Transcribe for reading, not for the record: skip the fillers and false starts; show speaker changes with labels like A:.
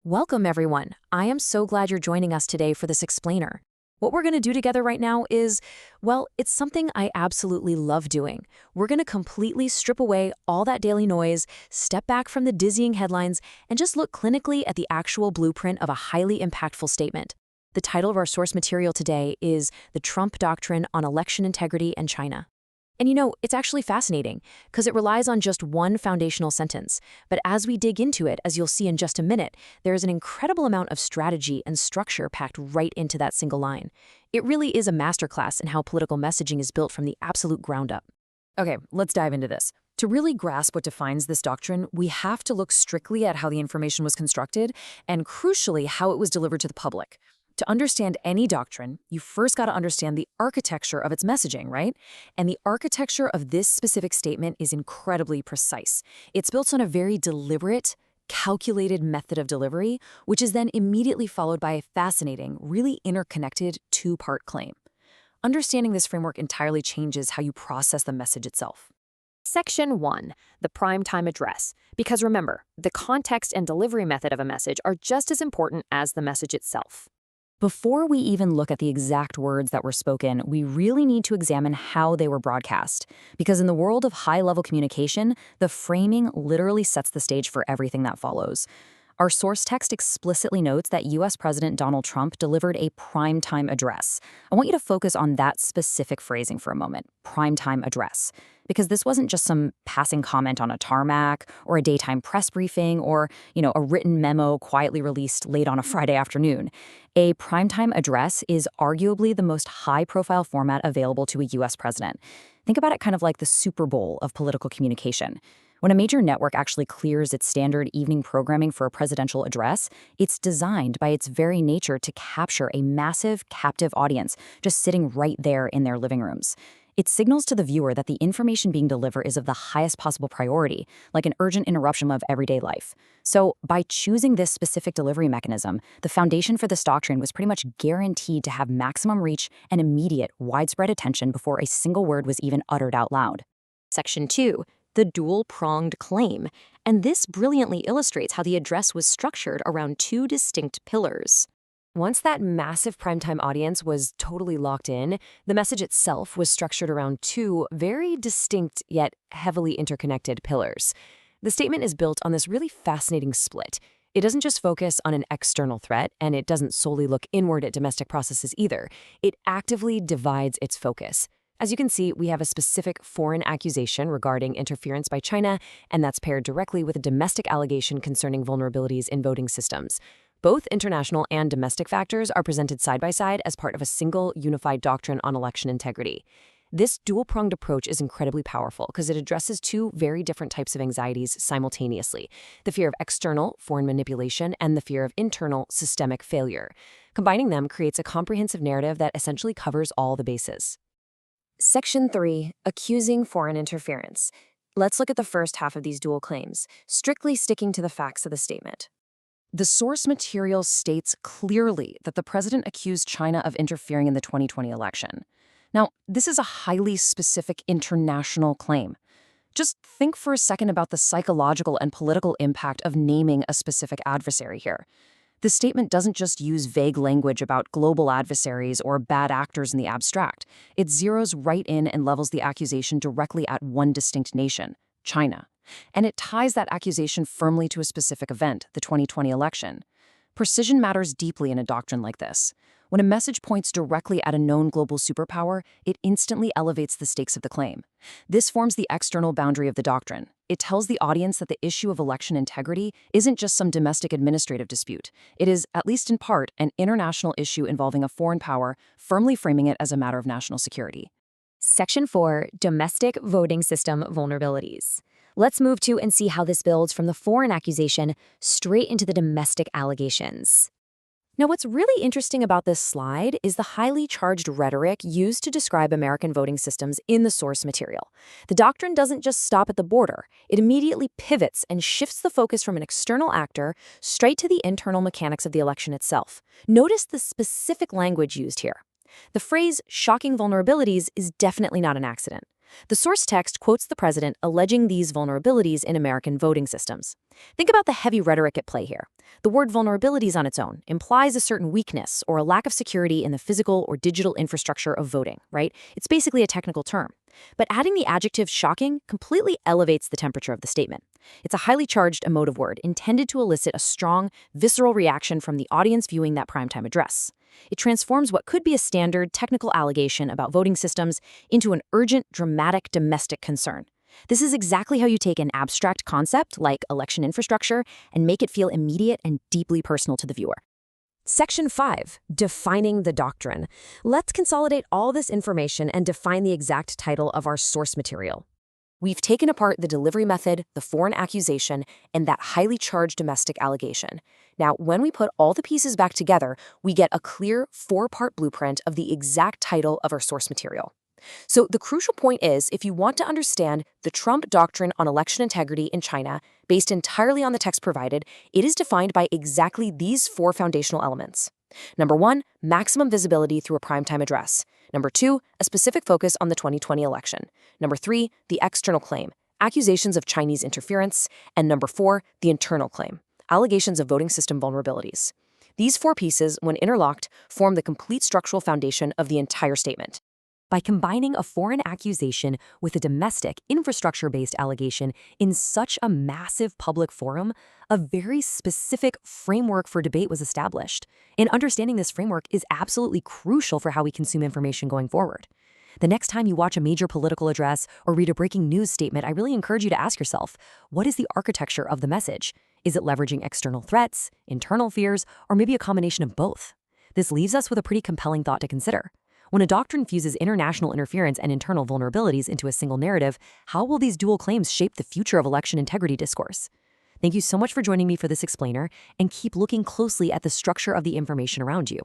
A: Welcome, everyone. I am so glad you're joining us today for this explainer. What we're going to do together right now is, well, it's something I absolutely love doing. We're going to completely strip away all that daily noise, step back from the dizzying headlines, and just look clinically at the actual blueprint of a highly impactful statement. The title of our source material today is The Trump Doctrine on Election Integrity and China. And it's actually fascinating because it relies on just one foundational sentence. But as we dig into it, as you'll see in just a minute, there is an incredible amount of strategy and structure packed right into that single line. It really is a masterclass in how political messaging is built from the absolute ground up. Okay, let's dive into this. To really grasp what defines this doctrine, we have to look strictly at how the information was constructed and, crucially, how it was delivered to the public. To understand any doctrine, you first got to understand the architecture of its messaging, right? And the architecture of this specific statement is incredibly precise. It's built on a very deliberate, calculated method of delivery, which is then immediately followed by a fascinating, really interconnected two-part claim. Understanding this framework entirely changes how you process the message itself.
B: Section 1, the primetime address. Because remember, the context and delivery method of a message are just as important as the message itself.
A: Before we even look at the exact words that were spoken, we really need to examine how they were broadcast. Because in the world of high-level communication, the framing literally sets the stage for everything that follows. Our source text explicitly notes that U.S. President Donald Trump delivered a primetime address. I want you to focus on that specific phrasing for a moment, primetime address. Because this wasn't just some passing comment on a tarmac or a daytime press briefing or, a written memo quietly released late on a Friday afternoon. A primetime address is arguably the most high-profile format available to a U.S. president. Think about it kind of like the Super Bowl of political communication. When a major network actually clears its standard evening programming for a presidential address, it's designed by its very nature to capture a massive, captive audience just sitting right there in their living rooms. It signals to the viewer that the information being delivered is of the highest possible priority, like an urgent interruption of everyday life. So, by choosing this specific delivery mechanism, the foundation for this doctrine was pretty much guaranteed to have maximum reach and immediate, widespread attention before a single word was even uttered out loud.
B: Section 2, the dual-pronged claim. And this brilliantly illustrates how the address was structured around two distinct pillars.
A: Once that massive primetime audience was totally locked in, the message itself was structured around two very distinct yet heavily interconnected pillars. The statement is built on this really fascinating split. It doesn't just focus on an external threat, and it doesn't solely look inward at domestic processes either. It actively divides its focus. As you can see, we have a specific foreign accusation regarding interference by China, and that's paired directly with a domestic allegation concerning vulnerabilities in voting systems. Both international and domestic factors are presented side by side as part of a single unified doctrine on election integrity. This dual-pronged approach is incredibly powerful because it addresses two very different types of anxieties simultaneously: the fear of external foreign manipulation and the fear of internal systemic failure. Combining them creates a comprehensive narrative that essentially covers all the bases. Section 3, accusing foreign interference. Let's look at the first half of these dual claims, strictly sticking to the facts of the statement. The source material states clearly that the president accused China of interfering in the 2020 election. Now, this is a highly specific international claim. Just think for a second about the psychological and political impact of naming a specific adversary here. The statement doesn't just use vague language about global adversaries or bad actors in the abstract. It zeroes right in and levels the accusation directly at one distinct nation, China. And it ties that accusation firmly to a specific event, the 2020 election. Precision matters deeply in a doctrine like this. When a message points directly at a known global superpower, it instantly elevates the stakes of the claim. This forms the external boundary of the doctrine. It tells the audience that the issue of election integrity isn't just some domestic administrative dispute. It is, at least in part, an international issue involving a foreign power, firmly framing it as a matter of national security.
B: Section 4, domestic voting system vulnerabilities. Let's move to and see how this builds from the foreign accusation straight into the domestic allegations. Now, what's really interesting about this slide is the highly charged rhetoric used to describe American voting systems in the source material. The doctrine doesn't just stop at the border. It immediately pivots and shifts the focus from an external actor straight to the internal mechanics of the election itself. Notice the specific language used here. The phrase "shocking vulnerabilities" is definitely not an accident.
A: The source text quotes the president alleging these vulnerabilities in American voting systems. Think about the heavy rhetoric at play here. The word vulnerabilities on its own implies a certain weakness or a lack of security in the physical or digital infrastructure of voting, right? It's basically a technical term. But adding the adjective shocking completely elevates the temperature of the statement. It's a highly charged emotive word intended to elicit a strong, visceral reaction from the audience viewing that primetime address. It transforms what could be a standard technical allegation about voting systems into an urgent, dramatic domestic concern. This is exactly how you take an abstract concept like election infrastructure and make it feel immediate and deeply personal to the viewer. Section 5, Defining the Doctrine. Let's consolidate all this information and define the exact title of our source material. We've taken apart the delivery method, the foreign accusation, and that highly charged domestic allegation. Now, when we put all the pieces back together, we get a clear 4-part blueprint of the exact title of our source material. So the crucial point is, if you want to understand the Trump doctrine on election integrity in China, based entirely on the text provided, it is defined by exactly these 4 foundational elements. Number 1, maximum visibility through a primetime address. Number 2, a specific focus on the 2020 election. Number 3, the external claim, accusations of Chinese interference. And number 4, the internal claim, allegations of voting system vulnerabilities. These 4 pieces, when interlocked, form the complete structural foundation of the entire statement. By combining a foreign accusation with a domestic, infrastructure-based allegation in such a massive public forum, a very specific framework for debate was established. And understanding this framework is absolutely crucial for how we consume information going forward. The next time you watch a major political address or read a breaking news statement, I really encourage you to ask yourself, what is the architecture of the message? Is it leveraging external threats, internal fears, or maybe a combination of both? This leaves us with a pretty compelling thought to consider. When a doctrine fuses international interference and internal vulnerabilities into a single narrative, how will these dual claims shape the future of election integrity discourse? Thank you so much for joining me for this explainer, and keep looking closely at the structure of the information around you.